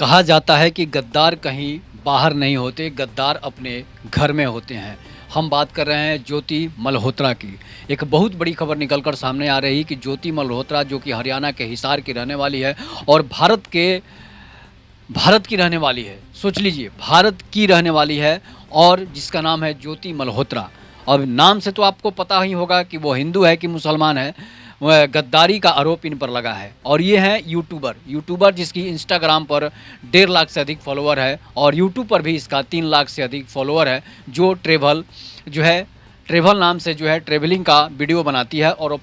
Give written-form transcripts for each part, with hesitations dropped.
कहा जाता है कि गद्दार कहीं बाहर नहीं होते, गद्दार अपने घर में होते हैं। हम बात कर रहे हैं ज्योति मल्होत्रा की। एक बहुत बड़ी खबर निकलकर सामने आ रही कि ज्योति मल्होत्रा, जो कि हरियाणा के हिसार की रहने वाली है और भारत की रहने वाली है। सोच लीजिए, भारत की रहने वाली है और जिसका नाम है ज्योति मल्होत्रा। अब नाम से तो आपको पता ही होगा कि वो हिंदू है कि मुसलमान है। वह गद्दारी का आरोप इन पर लगा है और ये है यूट्यूबर जिसकी इंस्टाग्राम पर 1.5 लाख से अधिक फॉलोअर है और यूट्यूब पर भी इसका 3 लाख से अधिक फॉलोअर है, जो ट्रेवल नाम से ट्रेवलिंग का वीडियो बनाती है और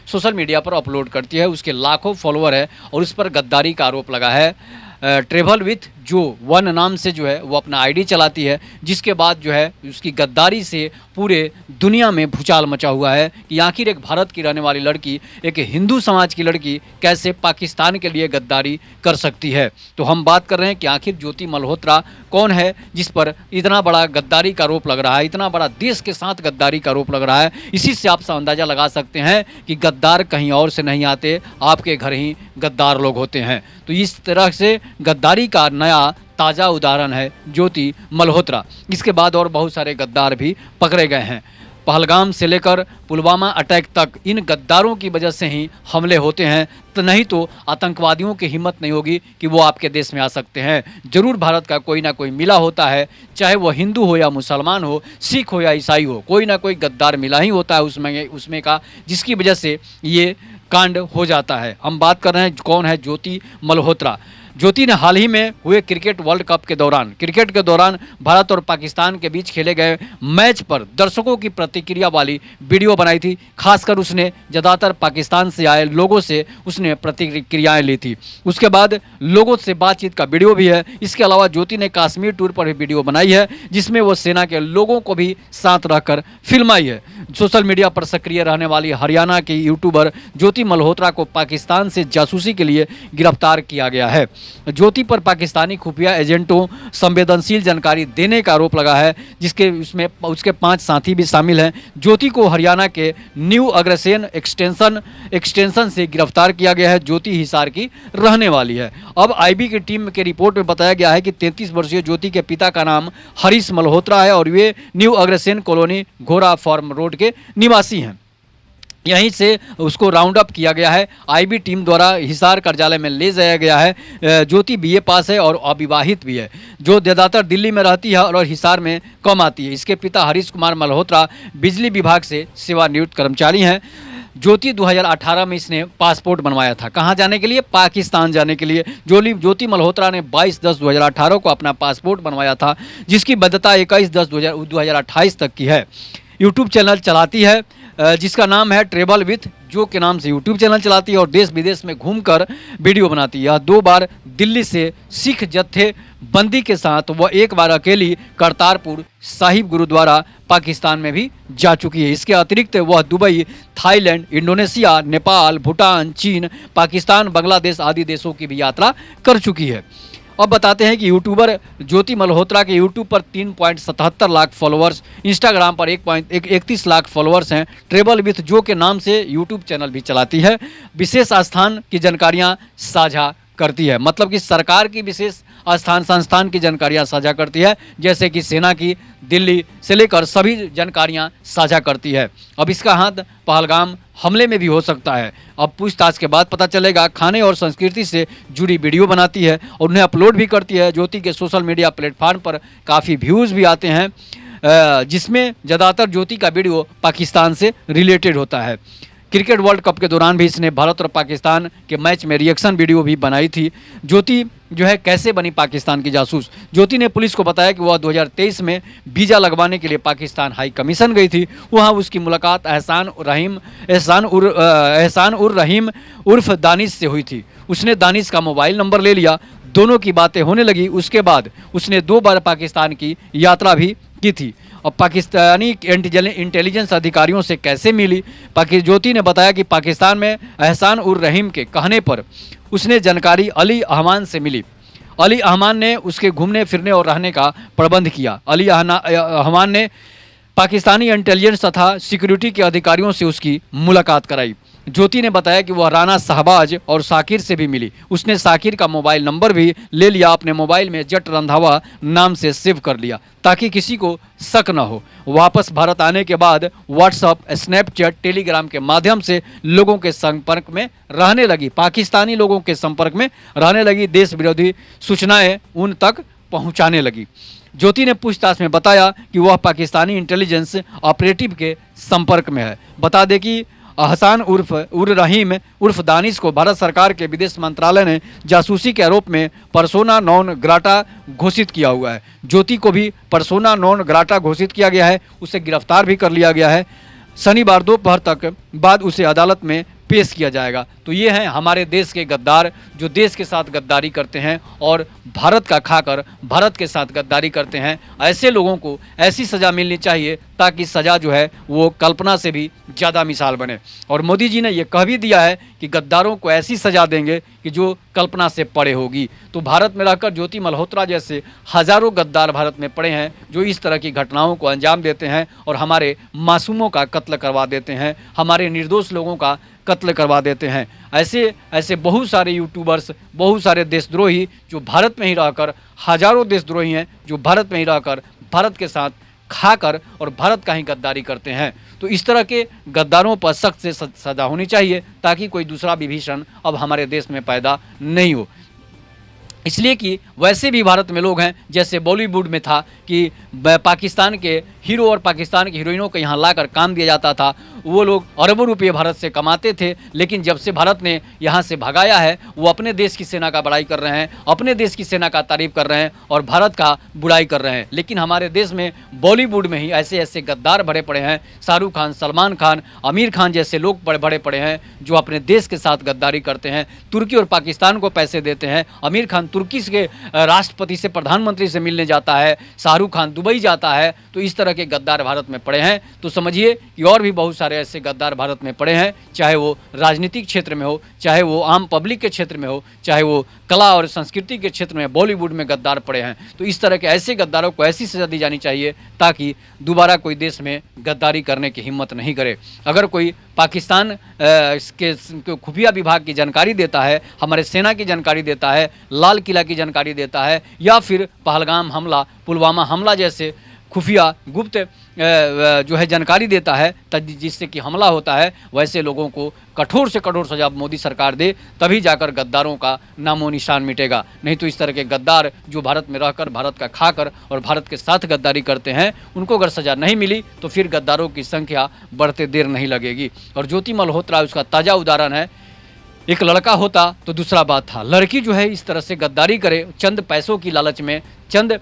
सोशल मीडिया पर अपलोड करती है। उसके लाखों फॉलोअर है और उस पर गद्दारी का आरोप लगा है। ट्रेवल विथ जो वन नाम से वो अपना आईडी चलाती है, जिसके बाद उसकी गद्दारी से पूरे दुनिया में भूचाल मचा हुआ है कि आखिर एक भारत की रहने वाली लड़की, एक हिंदू समाज की लड़की कैसे पाकिस्तान के लिए गद्दारी कर सकती है। तो हम बात कर रहे हैं कि आखिर ज्योति मल्होत्रा कौन है जिस पर इतना बड़ा गद्दारी का आरोप लग रहा है, इतना बड़ा देश के साथ गद्दारी का आरोप लग रहा है। इसी से आप अंदाज़ा लगा सकते हैं कि गद्दार कहीं और से नहीं आते, आपके घर ही गद्दार लोग होते हैं। तो इस तरह से गद्दारी का नया ताज़ा उदाहरण है ज्योति मल्होत्रा। इसके बाद और बहुत सारे गद्दार भी पकड़े गए हैं। पहलगाम से लेकर पुलवामा अटैक तक इन गद्दारों की वजह से ही हमले होते हैं, तो नहीं तो आतंकवादियों की हिम्मत नहीं होगी कि वो आपके देश में आ सकते हैं। जरूर भारत का कोई ना कोई मिला होता है, चाहे वो हिंदू हो या मुसलमान हो, सिख हो या ईसाई हो, कोई ना कोई गद्दार मिला ही होता है उसमें का, जिसकी वजह से ये कांड हो जाता है। हम बात कर रहे हैं कौन है ज्योति मल्होत्रा। ज्योति ने हाल ही में हुए क्रिकेट वर्ल्ड कप के दौरान भारत और पाकिस्तान के बीच खेले गए मैच पर दर्शकों की प्रतिक्रिया वाली वीडियो बनाई थी। खासकर उसने ज़्यादातर पाकिस्तान से आए लोगों से उसने प्रतिक्रियाएं ली थी। उसके बाद लोगों से बातचीत का वीडियो भी है। इसके अलावा ज्योति ने कश्मीर टूर पर भी वीडियो बनाई है, जिसमें वो सेना के लोगों को भी साथ रहकर फिल्माई है। सोशल मीडिया पर सक्रिय रहने वाली हरियाणा की यूट्यूबर ज्योति मल्होत्रा को पाकिस्तान से जासूसी के लिए गिरफ्तार किया गया है। ज्योति पर पाकिस्तानी खुफिया एजेंटों संवेदनशील जानकारी देने का आरोप लगा है, उसके 5 साथी भी शामिल हैं। ज्योति को हरियाणा के न्यू अग्रसेन एक्सटेंशन से गिरफ्तार किया गया है। ज्योति हिसार की रहने वाली है। अब आईबी की टीम के रिपोर्ट में बताया गया है कि 33 वर्षीय ज्योति के पिता का नाम हरीश मल्होत्रा है और वे न्यू अग्रसेन कॉलोनी घोड़ा फार्म रोड के निवासी हैं। यहीं से उसको राउंड अप किया गया है। आईबी टीम द्वारा हिसार कार्यालय में ले जाया गया है। ज्योति बीए पास है और अविवाहित भी है, जो ज़्यादातर दिल्ली में रहती है और हिसार में कम आती है। इसके पिता हरीश कुमार मल्होत्रा बिजली विभाग से सेवानिवृत्त कर्मचारी हैं। ज्योति 2018 में इसने पासपोर्ट बनवाया था। कहाँ जाने के लिए? पाकिस्तान जाने के लिए। ज्योति मल्होत्रा ने 22/10/2018 को अपना पासपोर्ट बनवाया था, जिसकी वैधता 21/10/2028 तक की है। यूट्यूब चैनल चलाती है जिसका नाम है ट्रेवल विथ जो के नाम से यूट्यूब चैनल चलाती है और देश विदेश में घूमकर वीडियो बनाती है। यह 2 बार दिल्ली से सिख जत्थे बंदी के साथ वह 1 बार अकेली करतारपुर साहिब गुरुद्वारा पाकिस्तान में भी जा चुकी है। इसके अतिरिक्त वह Dubai, Thailand, Indonesia, Nepal, Bhutan, चीन, पाकिस्तान, बांग्लादेश आदि देशों की भी यात्रा कर चुकी है। अब बताते हैं कि यूट्यूबर ज्योति मल्होत्रा के यूट्यूब पर 3.77 लाख फॉलोअर्स, इंस्टाग्राम पर 1.31 लाख फॉलोअर्स हैं। ट्रेवल विथ जो के नाम से यूट्यूब चैनल भी चलाती है। विशेष स्थान की जानकारियां साझा करती है, मतलब कि सरकार की विशेष संस्थान की जानकारियां साझा करती है, जैसे कि सेना की, दिल्ली से लेकर सभी जानकारियां साझा करती है। अब इसका हाथ पहलगाम हमले में भी हो सकता है। अब पूछताछ के बाद पता चलेगा। खाने और संस्कृति से जुड़ी वीडियो बनाती है और उन्हें अपलोड भी करती है। ज्योति के सोशल मीडिया प्लेटफॉर्म पर काफ़ी व्यूज़ भी आते हैं, जिसमें ज़्यादातर ज्योति का वीडियो पाकिस्तान से रिलेटेड होता है। क्रिकेट वर्ल्ड कप के दौरान भी इसने भारत और पाकिस्तान के मैच में रिएक्शन वीडियो भी बनाई थी। ज्योति कैसे बनी पाकिस्तान की जासूस। ज्योति ने पुलिस को बताया कि वह 2023 में वीज़ा लगवाने के लिए पाकिस्तान हाई कमीशन गई थी। वहां उसकी मुलाकात एहसान उर रहीम उर्फ दानिश से हुई थी। उसने दानिश का मोबाइल नंबर ले लिया, दोनों की बातें होने लगी। उसके बाद उसने 2 बार पाकिस्तान की यात्रा भी की थी। और पाकिस्तानी इंटेलिजेंस अधिकारियों से कैसे मिली। ज्योति ने बताया कि पाकिस्तान में एहसान उर रहीम के कहने पर उसने जानकारी अली अहमान से मिली। अली अहमान ने उसके घूमने फिरने और रहने का प्रबंध किया। अली अहमान ने पाकिस्तानी इंटेलिजेंस तथा सिक्योरिटी के अधिकारियों से उसकी मुलाकात कराई। ज्योति ने बताया कि वह राणा शहबाज और साकिर से भी मिली। उसने साकिर का मोबाइल नंबर भी ले लिया, अपने मोबाइल में जट रंधावा नाम से सेव कर लिया ताकि किसी को शक न हो। वापस भारत आने के बाद व्हाट्सएप, स्नैपचैट, टेलीग्राम के माध्यम से लोगों के संपर्क में रहने लगी, पाकिस्तानी लोगों के संपर्क में रहने लगी, देश विरोधी सूचनाएं उन तक पहुंचाने लगी। ज्योति ने पूछताछ में बताया कि वह पाकिस्तानी इंटेलिजेंस ऑपरेटिव के संपर्क में है। बता दें कि अहसान उर रहीम उर्फ दानिश को भारत सरकार के विदेश मंत्रालय ने जासूसी के आरोप में पर्सोना नॉन ग्राटा घोषित किया हुआ है। ज्योति को भी पर्सोना नॉन ग्राटा घोषित किया गया है, उसे गिरफ्तार भी कर लिया गया है। शनिवार दोपहर तक बाद उसे अदालत में पेश किया जाएगा। तो ये हैं हमारे देश के गद्दार जो देश के साथ गद्दारी करते हैं और भारत का खाकर भारत के साथ गद्दारी करते हैं। ऐसे लोगों को ऐसी सज़ा मिलनी चाहिए ताकि सज़ा जो है वो कल्पना से भी ज़्यादा मिसाल बने। और मोदी जी ने ये कह भी दिया है कि गद्दारों को ऐसी सज़ा देंगे कि जो कल्पना से परे होगी। तो भारत में रहकर ज्योति मल्होत्रा जैसे हज़ारों गद्दार भारत में पड़े हैं जो इस तरह की घटनाओं को अंजाम देते हैं और हमारे मासूमों का कत्ल करवा देते हैं, हमारे निर्दोष लोगों का कत्ल करवा देते हैं। ऐसे ऐसे बहुत सारे यूट्यूबर्स, बहुत सारे देशद्रोही जो भारत में ही रहकर, हजारों देशद्रोही हैं जो भारत में ही रहकर भारत के साथ खाकर और भारत का ही गद्दारी करते हैं। तो इस तरह के गद्दारों पर सख्त से सज़ा होनी चाहिए ताकि कोई दूसरा विभीषण अब हमारे देश में पैदा नहीं हो। इसलिए कि वैसे भी भारत में लोग हैं, जैसे बॉलीवुड में था कि पाकिस्तान के हीरो और पाकिस्तान की हीरोइनों को यहाँ लाकर काम दिया जाता था, वो लोग अरबों रुपये भारत से कमाते थे। लेकिन जब से भारत ने यहाँ से भगाया है वो अपने देश की सेना का बड़ाई कर रहे हैं, अपने देश की सेना का तारीफ कर रहे हैं और भारत का बुराई कर रहे हैं। लेकिन हमारे देश में बॉलीवुड में ही ऐसे ऐसे गद्दार भरे पड़े हैं, शाहरुख खान, सलमान खान, आमिर खान जैसे लोग भरे पड़े हैं जो अपने देश के साथ गद्दारी करते हैं, तुर्की और पाकिस्तान को पैसे देते हैं। आमिर खान तुर्की के राष्ट्रपति से, प्रधानमंत्री से मिलने जाता है, शाहरुख खान दुबई जाता है। तो इस तरह के गद्दार भारत में पड़े हैं। तो समझिए कि और भी बहुत सारे ऐसे गद्दार भारत में पड़े हैं, चाहे वो राजनीतिक क्षेत्र में हो, चाहे वो आम पब्लिक के क्षेत्र में हो, चाहे वो कला और संस्कृति के क्षेत्र में, बॉलीवुड में गद्दार पड़े हैं। तो इस तरह के ऐसे गद्दारों को ऐसी सज़ा दी जानी चाहिए ताकि दोबारा कोई देश में गद्दारी करने की हिम्मत नहीं करे। अगर कोई पाकिस्तान के खुफिया विभाग की जानकारी देता है, हमारे सेना की जानकारी देता है, लाल किला की जानकारी देता है, या फिर पहलगाम हमला, पुलवामा हमला जैसे खुफिया गुप्त जो है जानकारी देता है जिससे कि हमला होता है, वैसे लोगों को कठोर से कठोर सजा मोदी सरकार दे, तभी जाकर गद्दारों का नामो निशान मिटेगा। नहीं तो इस तरह के गद्दार जो भारत में रहकर, भारत का खाकर और भारत के साथ गद्दारी करते हैं, उनको अगर सज़ा नहीं मिली तो फिर गद्दारों की संख्या बढ़ते देर नहीं लगेगी। और ज्योति मल्होत्रा उसका ताज़ा उदाहरण है। एक लड़का होता तो दूसरा बात था, लड़की जो है इस तरह से गद्दारी करे चंद पैसों की लालच में, चंद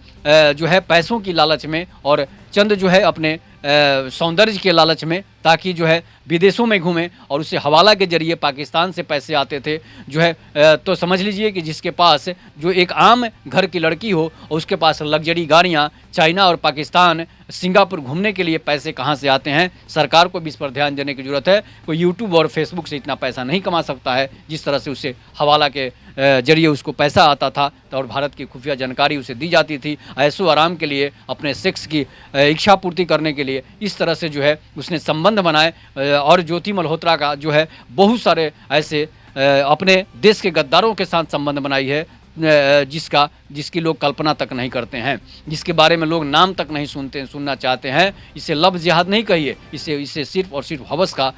जो है पैसों की लालच में और चंद जो है अपने सौंदर्य के लालच में, ताकि जो है विदेशों में घूमें और उसे हवाला के जरिए पाकिस्तान से पैसे आते थे जो है। तो समझ लीजिए कि जिसके पास जो एक आम घर की लड़की हो और उसके पास लग्जरी गाड़ियाँ, चाइना और पाकिस्तान, सिंगापुर घूमने के लिए पैसे कहाँ से आते हैं, सरकार को भी इस पर ध्यान देने की ज़रूरत है। कोई यूट्यूब और फेसबुक से इतना पैसा नहीं कमा सकता है जिस तरह से उसे हवाला के जरिए उसको पैसा आता था और भारत की खुफिया जानकारी उसे दी जाती थी ऐशो आराम के लिए, अपने सेक्स की इच्छा पूर्ति करने के लिए। इस तरह से जो है उसने संबंध बनाए और ज्योति मल्होत्रा का जो है बहुत सारे ऐसे अपने देश के गद्दारों के साथ संबंध बनाई है जिसकी लोग कल्पना तक नहीं करते हैं, जिसके बारे में लोग नाम तक नहीं सुनना चाहते हैं। इसे लव जिहाद नहीं कहिए, इसे सिर्फ और सिर्फ हवस का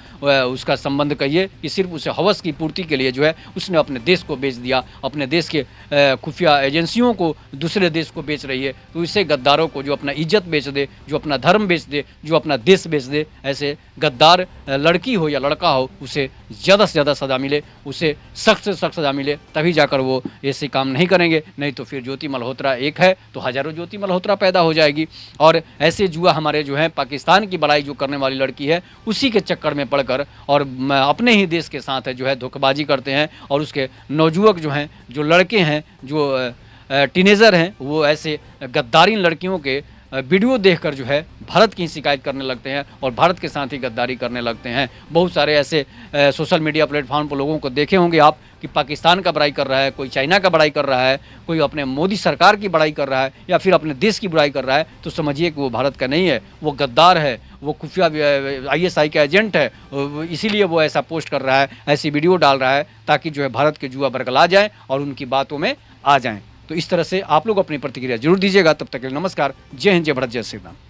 उसका संबंध कहिए कि सिर्फ उसे हवस की पूर्ति के लिए जो है उसने अपने देश को बेच दिया, अपने देश के खुफिया एजेंसियों को दूसरे देश को बेच रही है। तो इसे गद्दारों को जो अपना इज्जत बेच दे, जो अपना धर्म बेच दे, जो अपना देश बेच दे, ऐसे गद्दार लड़की हो या लड़का हो उसे ज़्यादा से ज़्यादा सज़ा मिले, उसे सख्त से सख्त सज़ा मिले, तभी जाकर वो ऐसे काम नहीं करेंगे। नहीं तो फिर ज्योति मल्होत्रा एक है तो हज़ारों ज्योति मल्होत्रा पैदा हो जाएगी। और ऐसे जुआ हमारे जो है पाकिस्तान की बड़ाई जो करने वाली लड़की है उसी के चक्कर में पड़कर और अपने ही देश के साथ जो है धोखेबाजी करते हैं और उसके नौजुवक जो हैं, जो लड़के हैं, जो टीनेजर हैं, वो ऐसे गद्दारीन लड़कियों के वीडियो देखकर जो है भारत की शिकायत करने लगते हैं और भारत के साथ ही गद्दारी करने लगते हैं। बहुत सारे ऐसे सोशल मीडिया प्लेटफॉर्म पर लोगों को देखे होंगे आप कि पाकिस्तान का बड़ाई कर रहा है, कोई चाइना का बड़ाई कर रहा है, कोई अपने मोदी सरकार की बड़ाई कर रहा है या फिर अपने देश की बुराई कर रहा है, तो समझिए कि वो भारत का नहीं है, वो गद्दार है, वो खुफिया ISI का एजेंट है। इसीलिए वो ऐसा पोस्ट कर रहा है, ऐसी वीडियो डाल रहा है ताकि जो है भारत के जुआ बरगला जाएँ और उनकी बातों में आ जाएँ। तो इस तरह से आप लोग अपनी प्रतिक्रिया जरूर दीजिएगा। तब तक के लिए नमस्कार। जय हिंद, जय भारत, जय श्री राम।